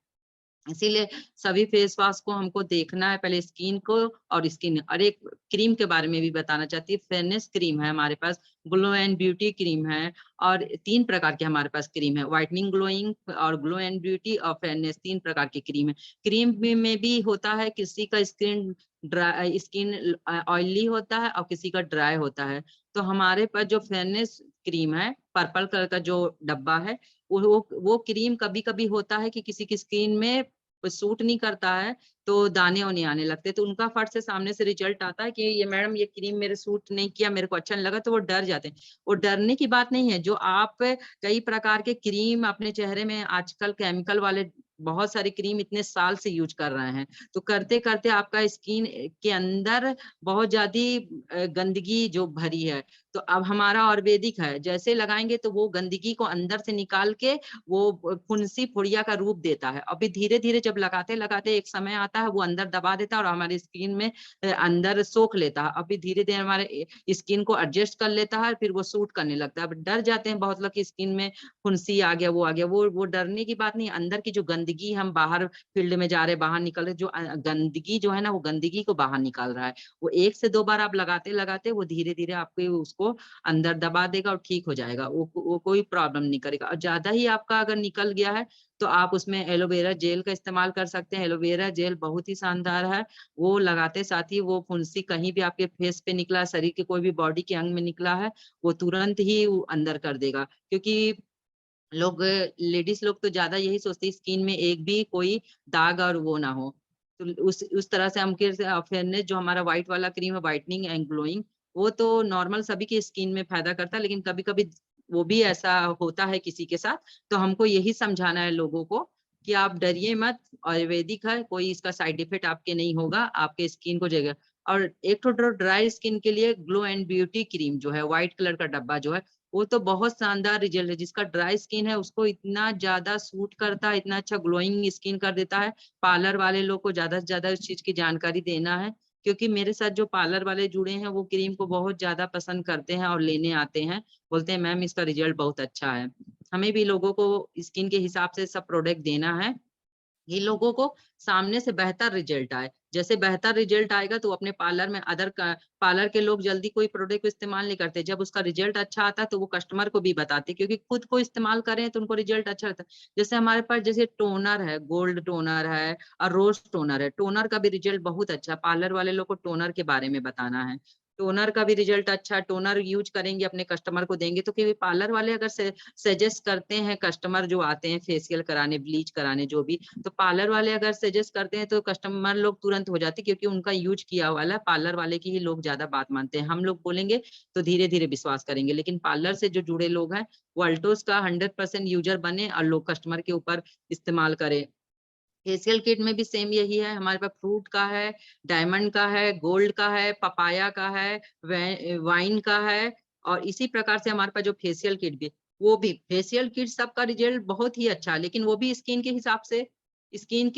इसीलिए सभी फेस वॉश को हमको देखना है पहले स्किन को। और स्किन और एक क्रीम के बारे में भी बताना चाहती हूँ। फेयरनेस क्रीम है हमारे पास, ग्लो एंड ब्यूटी क्रीम है, और 3 प्रकार के हमारे पास क्रीम है, व्हाइटनिंग ग्लोइंग और ग्लो एंड ब्यूटी और फेयरनेस, 3 प्रकार की क्रीम है। क्रीम में भी होता है किसी का स्किन ऑयली होता है और किसी का ड्राई होता है। तो हमारे पास जो फेयरनेस क्रीम है, पर्पल कलर का जो डब्बा है, वो क्रीम कभी कभी होता है कि किसी की स्किन में सूट नहीं करता है, तो दाने वाने आने लगते हैं, तो उनका फट से सामने से रिजल्ट आता है कि ये मैडम ये क्रीम मेरे सूट नहीं किया, मेरे को अच्छा नहीं लगा, तो वो डर जाते हैं। वो डरने की बात नहीं है, जो आप कई प्रकार के क्रीम अपने चेहरे में आजकल केमिकल वाले बहुत सारी क्रीम इतने साल से यूज कर रहे हैं, तो करते करते आपका स्किन के अंदर बहुत ज्यादा गंदगी जो भरी है। तो अब हमारा आयुर्वेदिक है, जैसे लगाएंगे तो वो गंदगी को अंदर से निकाल के वो फुंसी फुड़िया का रूप देता है। अभी धीरे धीरे जब लगाते लगाते एक समय आता है वो अंदर दबा देता है और हमारी स्किन में अंदर सोख लेता है। अभी धीरे धीरे हमारे स्किन को एडजस्ट कर लेता है, फिर वो सूट करने लगता है। अब डर जाते हैं बहुत लोग की स्किन में फुंसी आ गया, वो आ गया, वो डरने की बात नहीं। अंदर की जो गंदगी, हम बाहर फील्ड में जा रहे, बाहर निकल रहे, जो गंदगी जो है ना, वो गंदगी को बाहर निकाल रहा है। वो 1 से 2 बार आप लगाते लगाते वो धीरे धीरे आपको उसको अंदर दबा देगा और ठीक हो जाएगा, वो कोई प्रॉब्लम नहीं करेगा। और ज्यादा ही आपका अगर निकल गया है तो आप उसमें एलोवेरा जेल का इस्तेमाल कर सकते हैं। एलोवेरा जेल बहुत ही शानदार है, वो लगाते साथ ही वो फुंसी कहीं भी आपके फेस पे निकला, शरीर के कोई भी बॉडी के अंग में निकला है, वो तुरंत ही वो अंदर कर देगा। क्योंकि लोग, लेडीज लोग तो ज्यादा यही सोचती है स्किन में एक भी कोई दाग और वो ना हो। तो उस तरह से हम फेयरनेस जो हमारा व्हाइट वाला क्रीम है, व्हाइटनिंग एंड ग्लोइंग, वो तो नॉर्मल सभी की स्किन में फायदा करता है, लेकिन कभी कभी वो भी ऐसा होता है किसी के साथ। तो हमको यही समझाना है लोगों को कि आप डरिए मत, आयुर्वेदिक है, कोई इसका साइड इफेक्ट आपके नहीं होगा, आपके स्किन को जगह। और एक तो ड्राई स्किन के लिए ग्लो एंड ब्यूटी क्रीम जो है, व्हाइट कलर का डब्बा जो है, वो तो बहुत शानदार रिजल्ट है। जिसका ड्राई स्किन है उसको इतना ज्यादा सूट करता है, इतना अच्छा ग्लोइंग स्किन कर देता है। पार्लर वाले लोग को ज्यादा से ज्यादा इस चीज की जानकारी देना है, क्योंकि मेरे साथ जो पार्लर वाले जुड़े हैं वो क्रीम को बहुत ज्यादा पसंद करते हैं और लेने आते हैं, बोलते हैं मैम इसका रिजल्ट बहुत अच्छा है। हमें भी लोगों को स्किन के हिसाब से सब प्रोडक्ट देना है, ये लोगों को सामने से बेहतर रिजल्ट आए। जैसे बेहतर रिजल्ट आएगा तो अपने पार्लर में पार्लर के लोग जल्दी कोई प्रोडक्ट इस्तेमाल नहीं करते, जब उसका रिजल्ट अच्छा आता है तो वो कस्टमर को भी बताते, क्योंकि खुद को इस्तेमाल करें तो उनको रिजल्ट अच्छा लगता है। जैसे हमारे पास जैसे टोनर है, गोल्ड टोनर है और रोज टोनर है, टोनर का भी रिजल्ट बहुत अच्छा। पार्लर वाले लोग को टोनर के बारे में बताना है, टोनर का भी रिजल्ट अच्छा, टोनर यूज करेंगे अपने कस्टमर को देंगे तो, क्योंकि पार्लर वाले अगर सजेस्ट करते हैं, कस्टमर जो आते हैं फेशियल कराने, ब्लीच कराने, जो भी, तो पार्लर वाले अगर सजेस्ट करते हैं तो कस्टमर लोग तुरंत हो जाते हैं, क्योंकि उनका यूज किया हुआ है। पार्लर वाले की ही लोग ज्यादा बात मानते हैं, हम लोग बोलेंगे तो धीरे धीरे विश्वास करेंगे, लेकिन पार्लर से जो जुड़े लोग हैं वो अल्टोस का 100% यूजर बने और लोग कस्टमर के ऊपर इस्तेमाल करें। फेशियल किट में भी सेम यही है, हमारे पास फ्रूट का है, डायमंड का है, गोल्ड का है, पपाया का है, वाइन का है। और इसी प्रकार से हमारे पास जो फेशियल किट भी, वो भी फेशियल किट सबका रिजल्ट बहुत ही अच्छा है, लेकिन वो भी स्किन के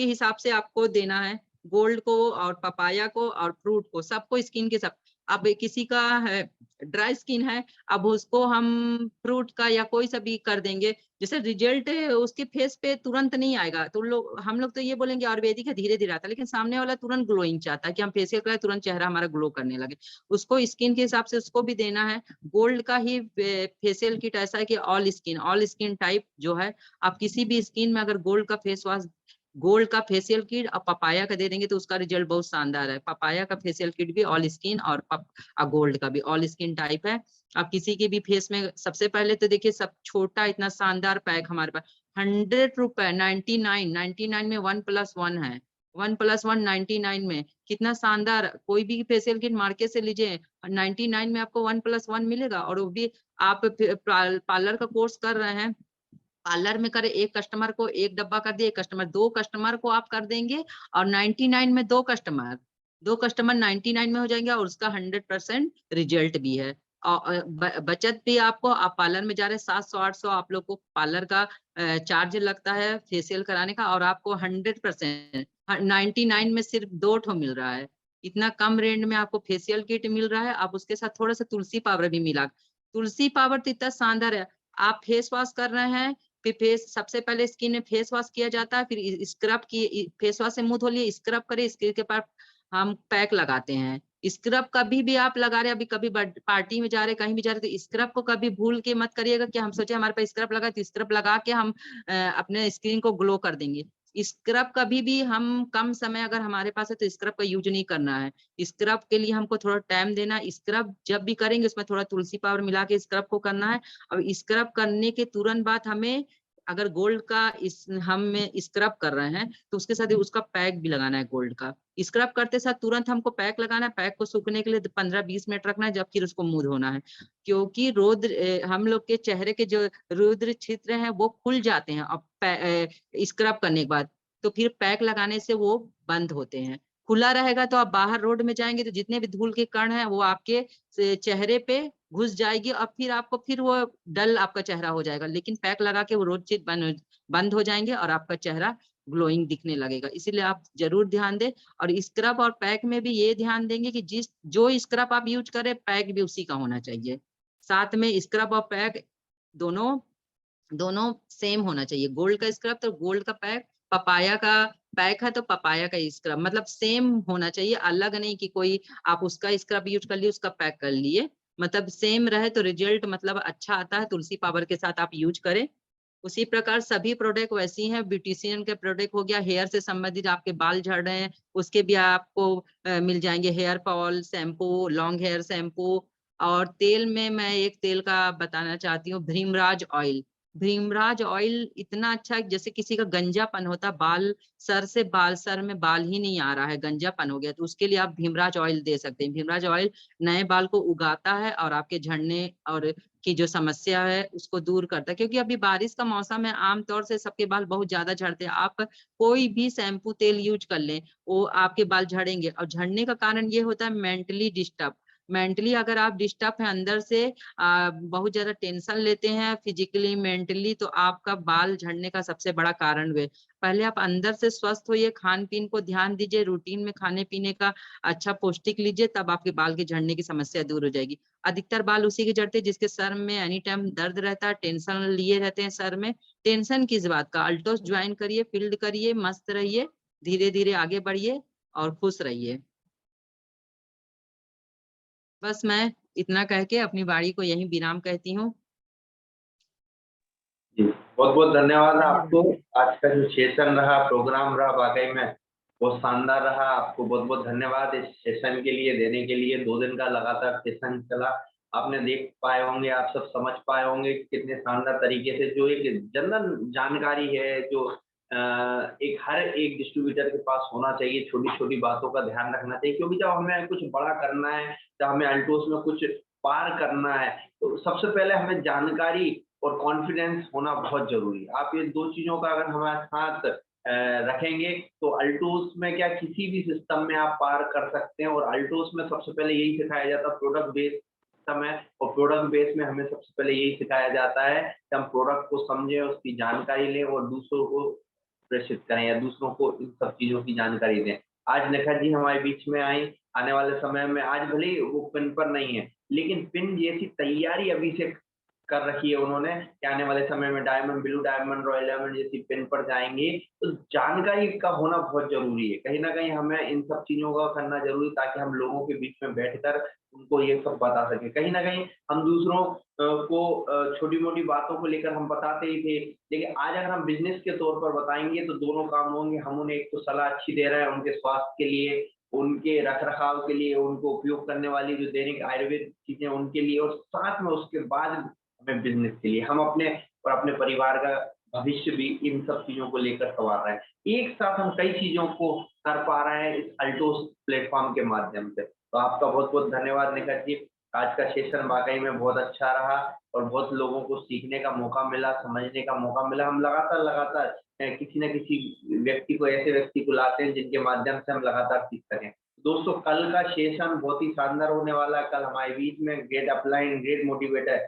हिसाब से आपको देना है। गोल्ड को और पपाया को और फ्रूट को, सबको स्किन के सब। अब किसी का है ड्राई स्किन है, अब उसको हम फ्रूट का या कोई सा भी कर देंगे, जैसे रिजल्ट उसके फेस पे तुरंत नहीं आएगा, तो हम लोग तो ये बोलेंगे आयुर्वेदिक है धीरे धीरे आता है, लेकिन सामने वाला तुरंत ग्लोइंग चाहता है कि हम फेशियल करें तुरंत चेहरा हमारा ग्लो करने लगे। उसको स्किन के हिसाब से उसको भी देना है। गोल्ड का ही फेशियल किट ऐसा है कि ऑल स्किन टाइप जो है, आप किसी भी स्किन में अगर गोल्ड का फेस वॉश, गोल्ड का फेशियल किट और पपाया का दे देंगे तो उसका रिजल्ट बहुत शानदार है। पपाया का फेशियल किट भी ऑल स्किन और गोल्ड का भी ऑल स्किन टाइप है। आप किसी के भी फेस में, सबसे पहले तो देखिए सब छोटा इतना शानदार पैक हमारे पास, 100 रुपए 99 में 1+1 है, 1+1 99 में, कितना शानदार। कोई भी फेशियल किट मार्केट से लीजिए 99 में आपको 1+1 मिलेगा, और वो भी आप पार्लर का कोर्स कर रहे हैं, पार्लर में करे, एक कस्टमर को एक डब्बा कर दिए, एक कस्टमर, 2 कस्टमर को आप कर देंगे और 99 में 2 कस्टमर, 2 कस्टमर 99 में हो जाएंगे और उसका 100% रिजल्ट भी है। और बचत भी आपको, आप पार्लर में जा रहे हैं 700-800 आप लोग को पार्लर का चार्ज लगता है फेशियल कराने का, और आपको 100% 99 में सिर्फ 2 ठो मिल रहा है। इतना कम रेंज में आपको फेशियल किट मिल रहा है। आप उसके साथ थोड़ा सा तुलसी पाउडर भी मिला, तुलसी पाउडर तो इतना शानदार है। आप फेस वॉश कर रहे हैं, फिर फेस सबसे पहले स्किन में फेस वॉश किया जाता है, फिर स्क्रब की, फेस वॉश से मुंह धो लिए, स्क्रब करिए, इसके बाद हम पैक लगाते हैं। स्क्रब कभी भी आप लगा रहे हैं, अभी कभी पार्टी में जा रहे हैं, कहीं भी जा रहे हैं, तो स्क्रब को कभी भूल के मत करिएगा कि हम सोचे हमारे पास स्क्रब लगा, तो स्क्रब लगा के हम अपने स्किन को ग्लो कर देंगे। स्क्रब कभी भी हम कम समय अगर हमारे पास है तो स्क्रब का यूज नहीं करना है। स्क्रब के लिए हमको थोड़ा टाइम देना है। स्क्रब जब भी करेंगे उसमें थोड़ा तुलसी पाउडर मिला के स्क्रब को करना है। और स्क्रब करने के तुरंत बाद हमें, अगर गोल्ड का हम स्क्रब कर रहे हैं तो उसके साथ ही उसका पैक भी लगाना है गोल्ड का। स्क्रब करते साथ तुरंत हमको पैक लगाना है। पैक को सूखने के लिए 15-20 मिनट रखना है, जब फिर उसको मुंह धोना है। क्योंकि हम लोग के चेहरे के जो रुद्र छिद्र हैं वो खुल जाते हैं और स्क्रब करने के बाद, तो फिर पैक लगाने से वो बंद होते हैं। खुला रहेगा तो आप बाहर रोड में जाएंगे तो जितने भी धूल के कण हैं वो आपके चेहरे पे घुस जाएगी और फिर आपको फिर वो डल आपका चेहरा हो जाएगा। लेकिन पैक लगा के वो रोज चीज बंद हो जाएंगे और आपका चेहरा ग्लोइंग दिखने लगेगा। इसीलिए आप जरूर ध्यान दें। और स्क्रब और पैक में भी ये ध्यान देंगे कि जो स्क्रब आप यूज करें पैक भी उसी का होना चाहिए। साथ में स्क्रब और पैक दोनों दोनों सेम होना चाहिए। गोल्ड का स्क्रब तो गोल्ड का पैक, पपाया का पैक है तो पपाया का स्क्रब, मतलब सेम होना चाहिए। अलग नहीं कि कोई आप उसका स्क्रब यूज कर लिए उसका पैक कर लिए, मतलब सेम रहे तो रिजल्ट मतलब अच्छा आता है। तुलसी पाउडर के साथ आप यूज करें। उसी प्रकार सभी प्रोडक्ट वैसी हैं। ब्यूटिशियन के प्रोडक्ट हो गया, हेयर से संबंधित, आपके बाल झड़ रहे हैं उसके भी आपको मिल जाएंगे। Hair fall shampoo, long hair shampoo. और तेल में मैं एक तेल का बताना चाहती हूँ, भीमराज ऑयल। भीमराज ऑयल इतना अच्छा है, जैसे किसी का गंजापन होता, बाल सर में बाल ही नहीं आ रहा है, गंजापन हो गया, तो उसके लिए आप भीमराज ऑयल दे सकते हैं। भीमराज ऑयल नए बाल को उगाता है और आपके झड़ने और की जो समस्या है उसको दूर करता है। क्योंकि अभी बारिश का मौसम है, आमतौर से सबके बाल बहुत ज्यादा झड़ते हैं। आप कोई भी शैम्पू तेल यूज कर लें वो आपके बाल झड़ेंगे। और झड़ने का कारण ये होता है मेंटली डिस्टर्ब। मेंटली अगर आप डिस्टर्ब हैं अंदर से, बहुत ज्यादा टेंशन लेते हैं फिजिकली मेंटली, तो आपका बाल झड़ने का सबसे बड़ा कारण हुए। पहले आप अंदर से स्वस्थ होइए, खान पीन को ध्यान दीजिए, रूटीन में खाने पीने का अच्छा पौष्टिक लीजिए, तब आपके बाल के झड़ने की समस्या दूर हो जाएगी। अधिकतर बाल उसी के जड़ते जिसके सर में एनी टाइम दर्द रहता है, टेंशन लिए रहते हैं सर में। टेंशन किस बात का? अल्टोस ज्वाइन करिए, फील्ड करिए, मस्त रहिए, धीरे धीरे आगे बढ़िए और खुश रहिए। बस मैं इतना कह के अपनी वाणी को यहीं विराम कहती हूँ। जी, बहुत-बहुत धन्यवाद धन्यवाद। आपको। आज का जो सेशन रहा, प्रोग्राम रहा, वाक़ई में बहुत शानदार रहा। आपको बहुत-बहुत धन्यवाद इस सेशन के लिए, देने के लिए। 2 दिन का लगातार सेशन चला। आपने देख पाए होंगे, आप सब समझ पाए होंगे कितने शानदार तरीके से जो एक जनरल जानकारी है, जो एक हर एक डिस्ट्रीब्यूटर के पास होना चाहिए, छोटी-छोटी बातों का ध्यान रखना चाहिए। क्योंकि जब हमें कुछ बड़ा करना है, जब हमें अल्टोस में कुछ पार करना है, तो सबसे पहले हमें जानकारी और कॉन्फिडेंस होना बहुत ज़रूरी है। आप ये 2 चीज़ों का अगर हमारे साथ रखेंगे तो अल्टोस में क्या किसी भी सिस्टम में आप पार कर सकते हैं। और अल्टोस में सबसे पहले यही सिखाया जाता है, प्रोडक्ट बेस्ड सिस्टम है और प्रोडक्ट बेस में हमें सबसे पहले यही सिखाया जाता है कि हम प्रोडक्ट को समझें, उसकी जानकारी लें और दूसरों को प्रेषित करें या दूसरों को इन सब चीज़ों की जानकारी दें। आज निखा जी हमारे बीच में आई, आने वाले समय में आज भले ही वो पिन पर नहीं है, लेकिन पिन जैसी तैयारी अभी से कर रखी है उन्होंने कि आने वाले समय में diamond, blue diamond, royal diamond जैसी पिन पर जाएँगे। तो जानकारी का होना बहुत ज़रूरी है। कहीं न कहीं हमें इन सब चीज़ों का करना ज़रूरी है ताकि हम लोगों के बीच में बैठकर उनको ये सब बता सकें। कहीं न कहीं हम दूसरों को छोटी-मोटी बातों को लेकर हम बताते ही थे, लेकिन आज अगर हम बिज़नेस के तौर पर बताएँगे तो दोनों काम होंगे। हम उन्हें एक तो सलाह अच्छी दे रहे हैं उनके स्वास्थ्य के लिए, उनके रख-रखाव के लिए, उनको उपयोग करने वाली जो दैनिक आयुर्वेद चीज़ें उनके लिए और साथ में उसके बाद हमें बिज़नेस के लिए हम अपने और अपने परिवार का भविष्य भी इन सब चीज़ों को लेकर संवार रहे हैं। एक साथ हम कई चीज़ों को कर पा रहे हैं इस अल्टोस प्लेटफ़ॉर्म के माध्यम से। तो आपका बहुत-बहुत धन्यवाद निखत जी। आज का सेशन वाक़ई में बहुत अच्छा रहा और बहुत लोगों को सीखने का मौका मिला, समझने का मौका मिला। हम लगातार किसी न किसी व्यक्ति को ऐसे व्यक्ति को लाते हैं जिनके माध्यम से हम लगातार सीख सकें। दोस्तों कल का सेशन बहुत ही शानदार होने वाला है। कल हमारे बीच में ग्रेट अपलाइन, ग्रेट मोटिवेटर,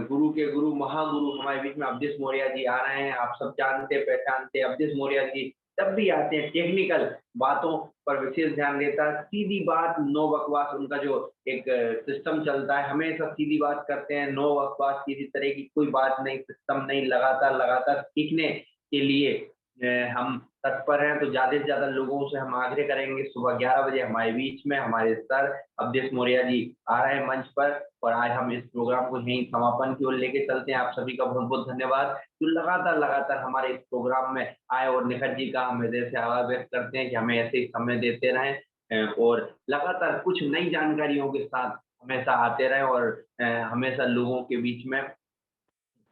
गुरु के गुरु, महागुरु हमारे बीच में अवधेश मौर्य जी आ रहे हैं। आप सब जानते पहचानते अवधेश मौर्य जी, जब भी आते हैं टेक्निकल बातों पर विशेष ध्यान देता है। सीधी बात, नो बकवास, उनका जो एक सिस्टम चलता है, हमेशा सीधी बात करते हैं, नो बकवास, किसी तरह की कोई बात नहीं, सिस्टम नहीं, लगातार लगातार सीखने के लिए हम तत्पर हैं। तो ज़्यादा से ज़्यादा लोगों से हम आग्रह करेंगे, सुबह 11 बजे हमारे बीच में हमारे सर अवधेश मौर्य जी आ रहे हैं मंच पर, और आज हम इस प्रोग्राम को यहीं समापन की ओर लेके चलते हैं। आप सभी का बहुत-बहुत धन्यवाद, जो लगातार हमारे इस प्रोग्राम में आए, और निखत जी का हम हृदय से आभार व्यक्त करते हैं कि हमें ऐसे ही समय देते रहें, और लगातार कुछ नई जानकारियों के साथ हमेशा आते रहें, और हमेशा लोगों के बीच में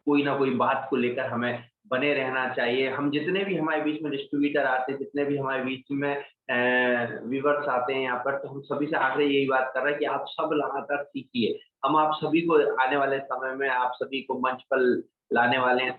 कोई ना कोई बात को लेकर हमें बने रहना चाहिए। हम जितने भी हमारे बीच में डिस्ट्रीब्यूटर आते हैं, जितने भी हमारे बीच में व्यूअर्स आते हैं यहाँ पर, तो हम सभी से आखिर यही बात कर रहे हैं कि आप सब लगातार सीखिए। हम आप सभी को आने वाले समय में आप सभी को मंच पर लाने वाले हैं।